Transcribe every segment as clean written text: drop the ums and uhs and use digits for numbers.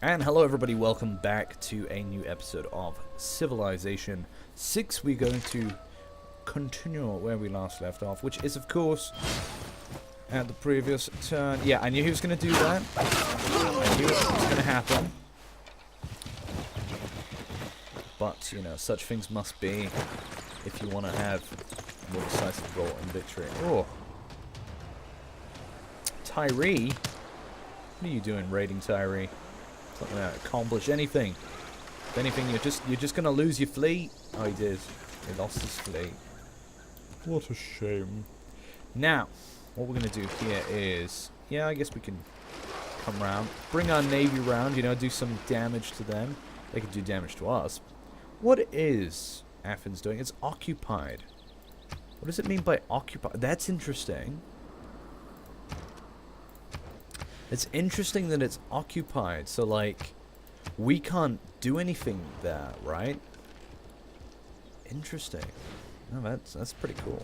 And hello everybody, welcome back to a new episode of Civilization 6. We're going to continue where we last left off, which is of course at the previous turn. Yeah, I knew he was going to do that. I knew it was going to happen. But, you know, such things must be if you want to have a more decisive role in victory. Oh. Tyree? What are you doing raiding Tyree? It's not going to accomplish anything. If anything, you're just going to lose your fleet. Oh, he did. He lost his fleet. What a shame. Now, what we're going to do here is... Yeah, I guess we can come round. Bring our navy round, you know, do some damage to them. They can do damage to us. What is Athens doing? It's occupied. What does it mean by occupied? That's interesting. It's interesting that it's occupied, so like, we can't do anything there, right? Interesting. Oh, that's pretty cool.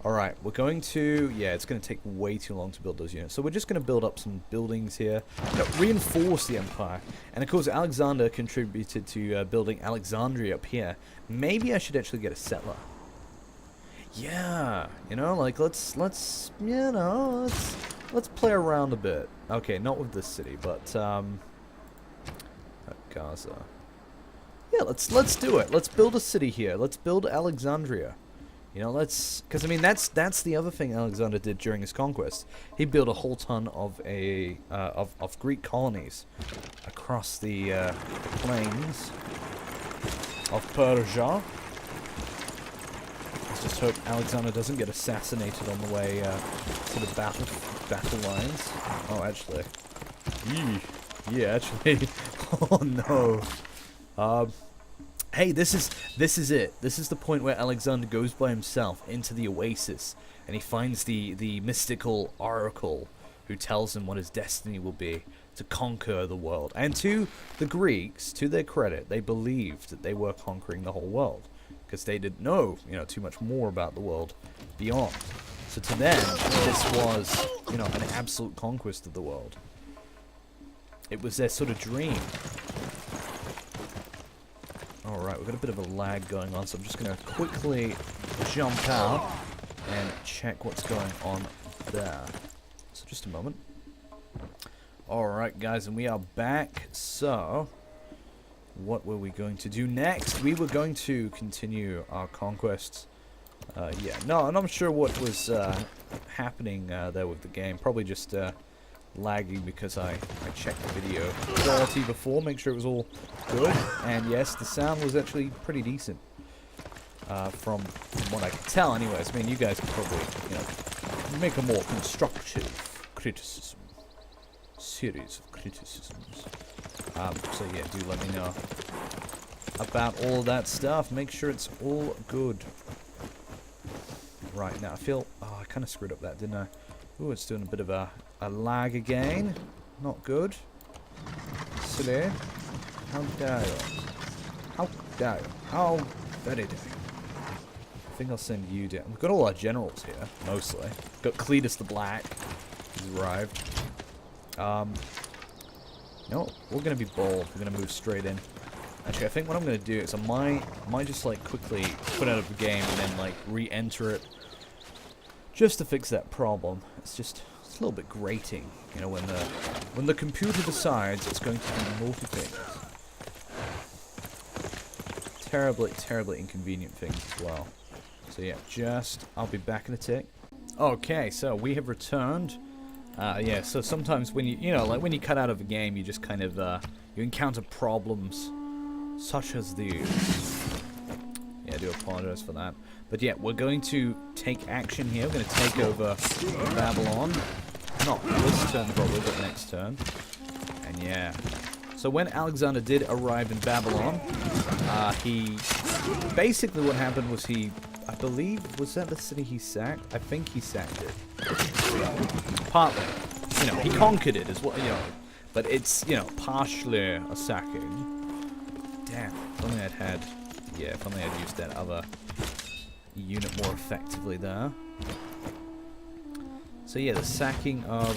Alright, we're going to... Yeah, it's going to take way too long to build those units. So we're just going to build up some buildings here. Reinforce the empire. And of course, Alexander contributed to building Alexandria up here. Maybe I should actually get a settler. Yeah, you know, like, let's play around a bit. Okay, not with this city, but, Gaza. Yeah, let's do it. Let's build a city here. Let's build Alexandria. You know, because I mean, that's the other thing Alexander did during his conquest. He built a whole ton of of Greek colonies across the plains of Persia. Let's just hope Alexander doesn't get assassinated on the way to the battle lines. Oh, actually. Yeah, actually. Oh, no. Hey, this is it. This is the point where Alexander goes by himself into the oasis, and he finds the mystical oracle who tells him what his destiny will be, to conquer the world. And to the Greeks, to their credit, they believed that they were conquering the whole world, because they didn't know, you know, too much more about the world beyond. So to them, this was, you know, an absolute conquest of the world. It was their sort of dream. Alright, we've got a bit of a lag going on, so I'm just going to quickly jump out and check what's going on there. So just a moment. Alright guys, and we are back. So, what were we going to do next? We were going to continue our conquests. Yeah, no, and I'm sure what was happening there with the game. Probably just lagging because I checked the video quality before, make sure it was all good. And yes, the sound was actually pretty decent. From what I could tell anyways. I mean, you guys could probably, you know, make a more constructive criticism. Series of criticisms. So yeah, do let me know about all that stuff. Make sure it's all good. Right, now I feel... Oh, I kind of screwed up that, didn't I? Ooh, it's doing a bit of a lag again. Not good. Silly. How dare you? How dare you? How very dare you? I think I'll send you down. We've got all our generals here, mostly. Got Cletus the Black. He's arrived. No, we're going to be bold. We're going to move straight in. Actually, I think what I'm going to do is I might just, like, quickly put out of the game and then, like, re-enter it. Just to fix that problem. It's a little bit grating, you know, when the computer decides it's going to do naughty things. Terribly inconvenient things as well. So yeah, I'll be back in a tick. Okay, so we have returned. Yeah, so sometimes when you know, like when you cut out of a game, you just kind of, you encounter problems such as these. Yeah, I do apologize for that. But yeah, we're going to take action here. We're going to take over Babylon. Not this turn probably, but next turn. And yeah. So when Alexander did arrive in Babylon, he... Basically what happened was I believe, was that the city he sacked? I think he sacked it. Partly. You know, he conquered it as well, you know. But it's, you know, partially a sacking. Damn, if only I'd had... Yeah, if only I'd used that other unit more effectively there. So yeah, the sacking of...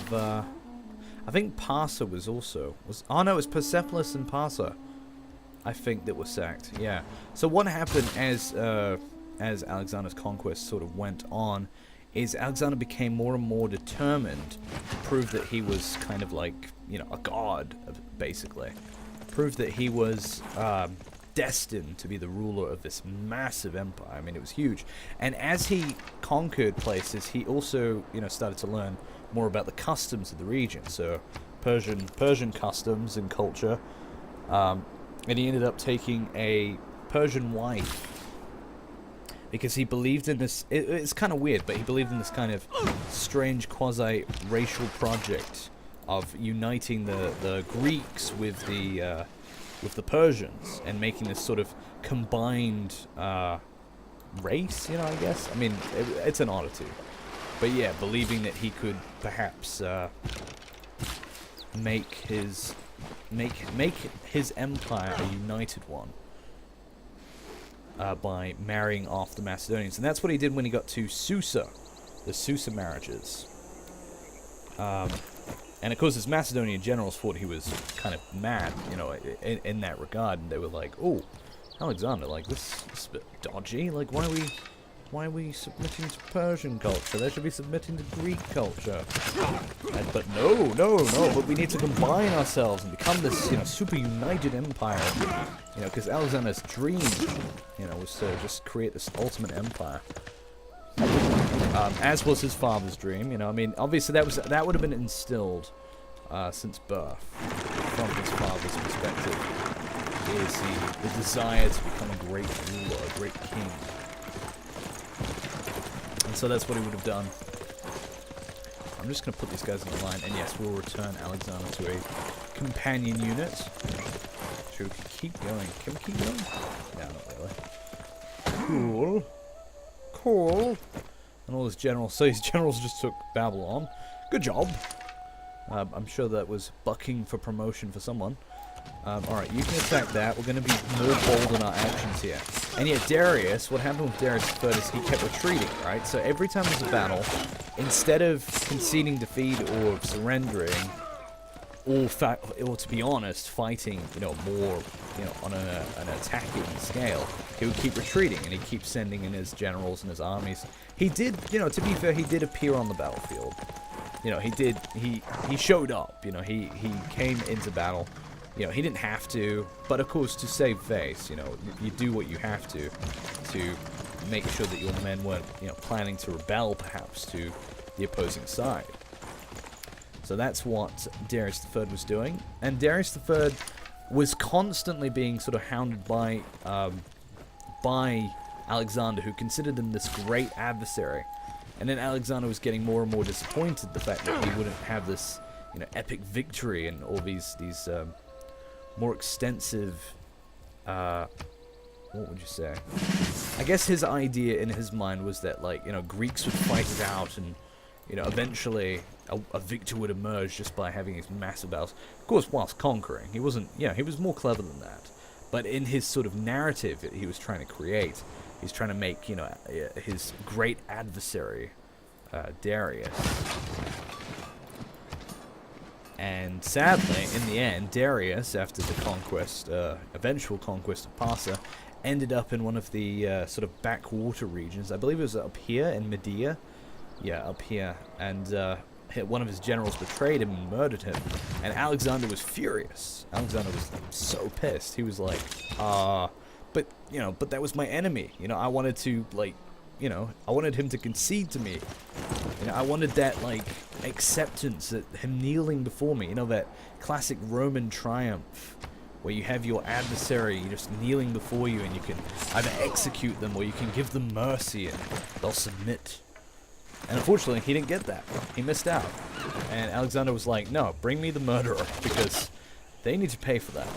I think Parsa was also... Oh no, it was Persepolis and Parsa, I think, that were sacked. Yeah. So what happened as Alexander's conquest sort of went on is Alexander became more and more determined to prove that he was kind of like, you know, a god, basically. Proved that he was destined to be the ruler of this massive empire. I mean, it was huge. And as he conquered places, he also, you know, started to learn more about the customs of the region. So Persian customs and culture. And he ended up taking a Persian wife because he believed in this. It's kind of weird, but he believed in this kind of strange quasi-racial project of uniting the Greeks with the Persians and making this sort of combined race, you know, I guess. I mean, it's an oddity. But yeah, believing that he could perhaps make his empire a united one by marrying off the Macedonians. And that's what he did when he got to Susa, the Susa marriages. And of course, his Macedonian generals thought he was kind of mad, you know, in that regard, and they were like, "Oh, Alexander, like this is a bit dodgy. Like, why are we submitting to Persian culture? They should be submitting to Greek culture." But no. But we need to combine ourselves and become this, you know, super united empire. You know, because Alexander's dream, you know, was to just create this ultimate empire. As was his father's dream, you know. I mean, obviously that would have been instilled since birth from his father's perspective. Is the desire to become a great ruler, a great king, and so that's what he would have done. I'm just going to put these guys in the line, and yes, we'll return Alexander to a companion unit. Should we keep going? Can we keep going? No, not really. Cool. And all his generals, so his generals just took Babylon. Good job. I'm sure that was bucking for promotion for someone. Alright, you can attack that. We're going to be more bold in our actions here. And yet Darius, what happened with Darius III is he kept retreating, right? So every time there's a battle, instead of conceding defeat or surrendering, or to be honest, fighting, you know, more, you know, on an attacking scale, he would keep retreating, and he'd keep sending in his generals and his armies. He did, you know, to be fair, he did appear on the battlefield. You know, he showed up, you know, he came into battle. You know, he didn't have to, but of course, to save face, you know, you do what you have to make sure that your men weren't, you know, planning to rebel, perhaps, to the opposing side. So that's what Darius III was doing. And Darius III was constantly being sort of hounded by Alexander, who considered him this great adversary. And then Alexander was getting more and more disappointed the fact that he wouldn't have this, you know, epic victory and all these more extensive, what would you say? I guess his idea in his mind was that, like, you know, Greeks would fight it out and, you know, eventually a victor would emerge just by having these massive battles. Of course, whilst conquering. He wasn't, you know, he was more clever than that. But in his sort of narrative that he was trying to create, he's trying to make, you know, his great adversary, Darius. And sadly, in the end, Darius, after the conquest, eventual conquest of Parsa, ended up in one of the sort of backwater regions. I believe it was up here in Media. Yeah, up here. And one of his generals betrayed him and murdered him. And Alexander was furious. Alexander was so pissed. He was like, but, you know, but that was my enemy. You know, I wanted to, like, you know, I wanted him to concede to me. You know, I wanted that, like, acceptance, that him kneeling before me. You know, that classic Roman triumph where you have your adversary just kneeling before you and you can either execute them or you can give them mercy and they'll submit. And unfortunately, he didn't get that. He missed out. And Alexander was like, no, bring me the murderer, because they need to pay for that.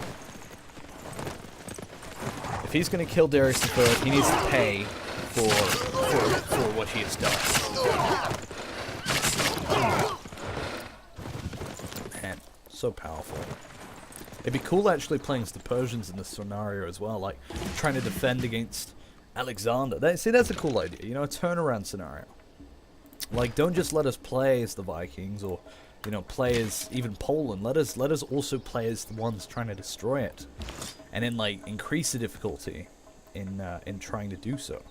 If he's going to kill Darius III, he needs to pay for what he has done. Man, so powerful. It'd be cool actually playing as the Persians in this scenario as well, like trying to defend against Alexander. See, that's a cool idea, you know, a turnaround scenario. Like, don't just let us play as the Vikings, or you know, play as even Poland. Let us also play as the ones trying to destroy it, and then like increase the difficulty in trying to do so.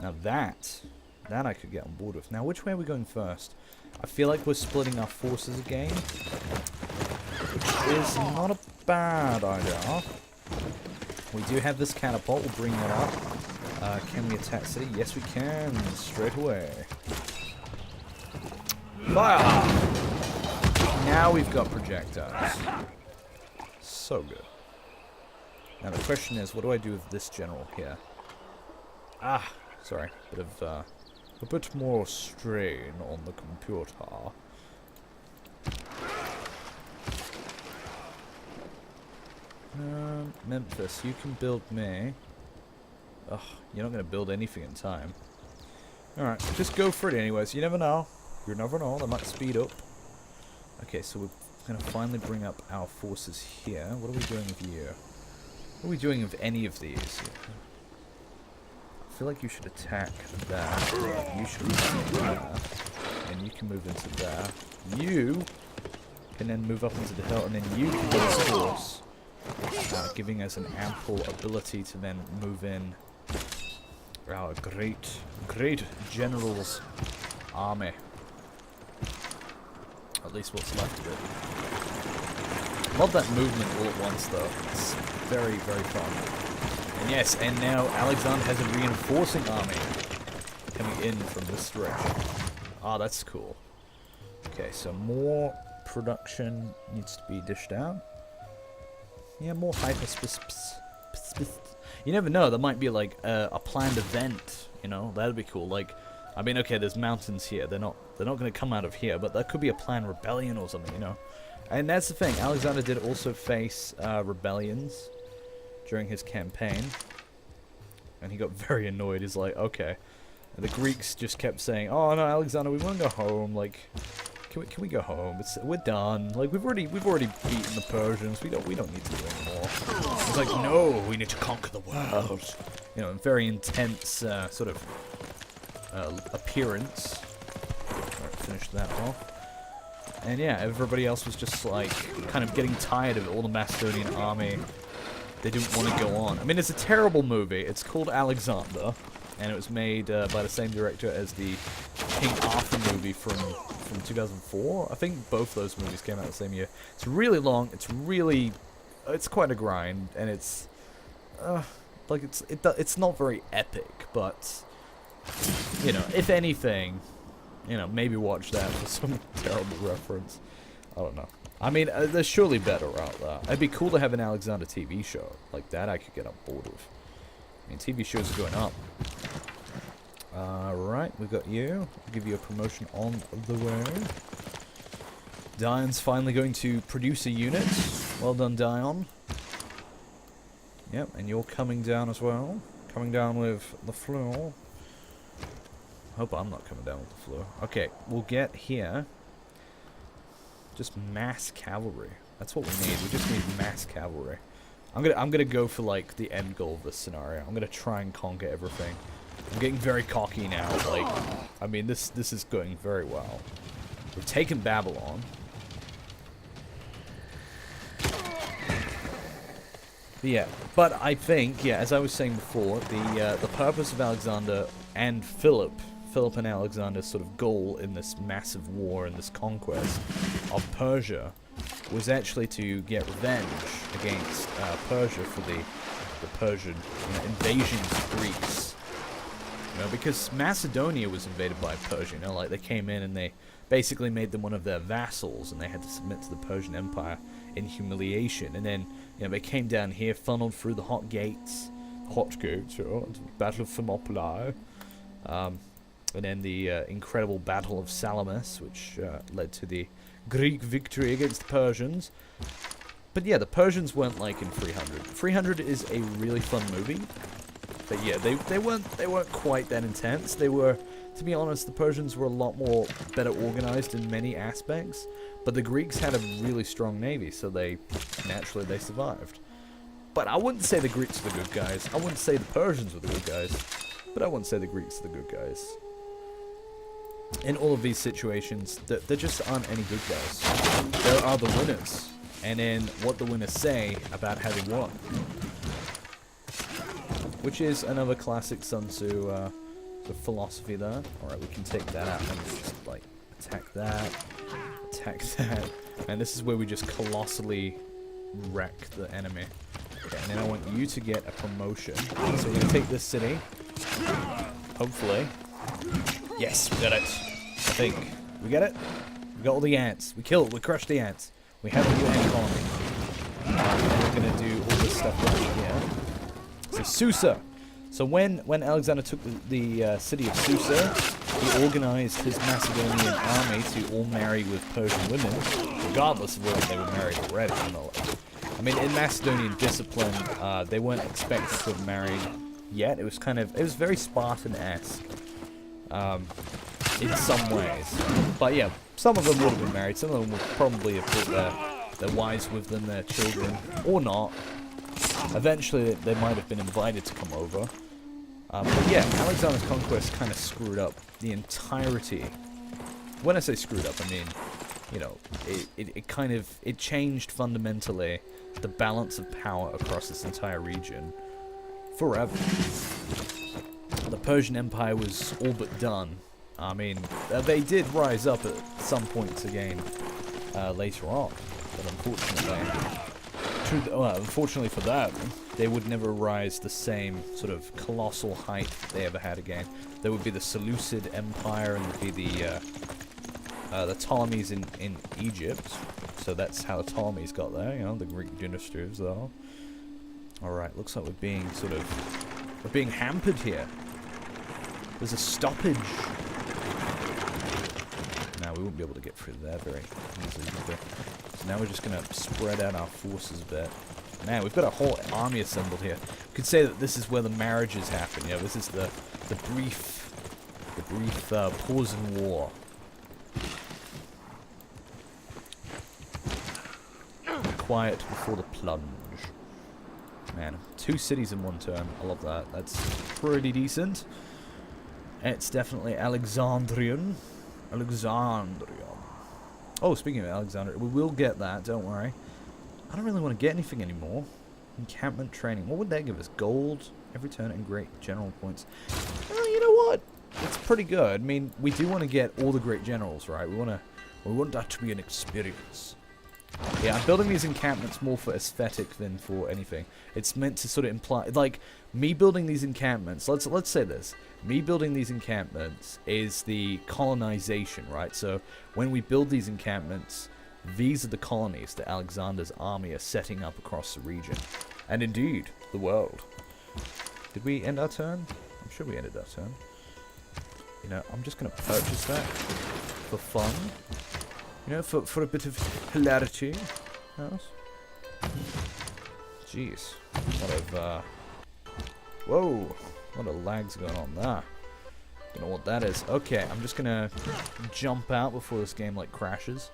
Now that I could get on board with. Now, which way are we going first? I feel like we're splitting our forces again, which is not a bad idea. We do have this catapult. We'll bring that up. Can we attack city? Yes, we can. Straight away. Fire! Now we've got projectiles. So good. Now the question is, what do I do with this general here? Ah, sorry. A bit more strain on the computer. Memphis, you can build me. Ugh, you're not going to build anything in time. Alright, just go for it anyways. You never know. You never know. That might speed up. Okay, so we're going to finally bring up our forces here. What are we doing with you? What are we doing with any of these? I feel like you should attack there. You should move there. And you can move into there. You can then move up into the hill, and then you can move force. Giving us an ample ability to then move in our great general's army. At least what's left of it. Love that movement all at once though. It's very, very fun. And yes, and now Alexander has a reinforcing army coming in from this direction. Ah, that's cool. Okay, so more production needs to be dished out. Yeah, more You never know, there might be like a planned event, you know, that'd be cool. Like, I mean, okay, there's mountains here, they're not gonna come out of here, but there could be a planned rebellion or something, you know. And that's the thing, Alexander did also face rebellions during his campaign, and he got very annoyed. He's like, okay. And the Greeks just kept saying, oh no, Alexander, we want to go home, like, can we go home? We're done. Like, we've already beaten the Persians. We don't need to do anymore. It's like, no, we need to conquer the world. You know, very intense sort of appearance. Alright, finish that off. And yeah, everybody else was just like kind of getting tired of it. All the Macedonian army. They didn't want to go on. I mean, it's a terrible movie. It's called Alexander, and it was made by the same director as the King Arthur movie from 2004. I think both those movies came out the same year. It's really long. It's quite a grind, and it's like it's not very epic, but you know, if anything, you know, maybe watch that for some terrible reference. I don't know. I mean, there's surely better out there. It'd be cool to have an Alexander TV show like that. I could get on board with. I mean, TV shows are going up. Right, we got you. I'll give you a promotion on the way. Dion's finally going to produce a unit. Well done, Dion. Yep, and you're coming down as well. Coming down with the floor. Hope I'm not coming down with the floor. Okay, we'll get here. Just mass cavalry. That's what we need. We just need mass cavalry. I'm gonna go for like the end goal of this scenario. I'm gonna try and conquer everything. I'm getting very cocky now. Like, I mean, this is going very well. We've taken Babylon. Yeah, but I think, yeah, as I was saying before, the purpose of Alexander and Philip and Alexander's sort of goal in this massive war and this conquest of Persia was actually to get revenge against Persia for the Persian invasions of Greece. You know, because Macedonia was invaded by Persia, you know, like they came in and they basically made them one of their vassals, and they had to submit to the Persian Empire in humiliation. And then, you know, they came down here, funneled through the Hot Gates, you know, into the Battle of Thermopylae, and then the incredible Battle of Salamis, which led to the Greek victory against the Persians. But yeah, the Persians weren't like in 300. 300 is a really fun movie. But yeah, they weren't quite that intense. They were, to be honest, the Persians were a lot more better organized in many aspects. But the Greeks had a really strong navy, so naturally they survived. But I wouldn't say the Greeks are the good guys. I wouldn't say the Persians were the good guys. But I wouldn't say the Greeks are the good guys. in all of these situations, there just aren't any good guys. There are the winners, and then what the winners say about having won. Which is another classic Sun Tzu the philosophy there. Alright, we can take that out and just, like, attack that, and this is where we just colossally wreck the enemy. Okay, and then I want you to get a promotion. So we're going to take this city, hopefully. Yes, we got it. I think. We get it? We got all the ants. We crushed the ants. We have a new ant colony. And we're going to do all this stuff right here. So Susa. So when Alexander took the city of Susa, he organized his Macedonian army to all marry with Persian women, regardless of whether they were married already. I mean, in Macedonian discipline, they weren't expected to have married yet. It was very Spartan-esque. In some ways. But yeah, some of them would have been married, some of them would probably have brought their wives with them, their children, or not. Eventually they might have been invited to come over. But yeah, Alexander's conquest kind of screwed up the entirety. When I say screwed up, I mean, you know, it changed fundamentally the balance of power across this entire region forever. The Persian Empire was all but done. I mean, they did rise up at some points again later on, but unfortunately for them, they would never rise the same sort of colossal height they ever had again. There would be the Seleucid Empire, and there'd be the Ptolemies in Egypt. So that's how the Ptolemies got there, you know, the Greek dynasty as well. Alright, looks like we're being hampered here. There's a stoppage. Now we won't be able to get through there very easily either. So now we're just going to spread out our forces a bit. Man, we've got a whole army assembled here. You could say that this is where the marriages happen. You know, this is the brief pause in war. Quiet before the plunge. Man, 2 cities in one turn. I love that. That's pretty decent. It's definitely Alexandrian. Oh, speaking of Alexandria, we will get that, don't worry. I don't really want to get anything anymore. Encampment training. What would that give us? Gold every turn and great general points. Well, you know what? It's pretty good. I mean, we do want to get all the great generals, right? We want that to be an experience. Yeah, I'm building these encampments more for aesthetic than for anything. It's meant to sort of imply, like, me building these encampments, let's say this. Me building these encampments is the colonization, right? So when we build these encampments, these are the colonies that Alexander's army are setting up across the region. And indeed, the world. Did we end our turn? I'm sure we ended our turn. You know, I'm just going to purchase that for fun. You know, for a bit of hilarity. Yes. Jeez. Whoa. What a lag's going on there. Don't know what that is. Okay, I'm just gonna jump out before this game, like, crashes.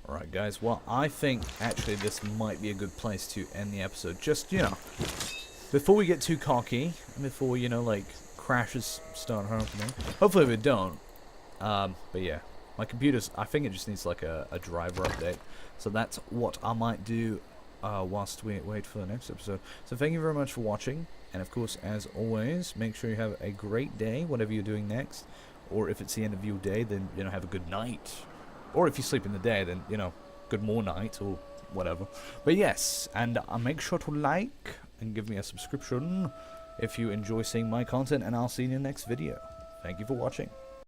Alright, guys. Well, I think, actually, this might be a good place to end the episode. Just, you know, before we get too cocky, and before, you know, like, crashes start happening. Hopefully we don't. But yeah. My computer's, I think it just needs like a driver update. So that's what I might do whilst we wait for the next episode. So thank you very much for watching. And of course, as always, make sure you have a great day, whatever you're doing next. Or if it's the end of your day, then, you know, have a good night. Or if you sleep in the day, then, you know, good more night or whatever. But yes, and make sure to like and give me a subscription if you enjoy seeing my content. And I'll see you in the next video. Thank you for watching.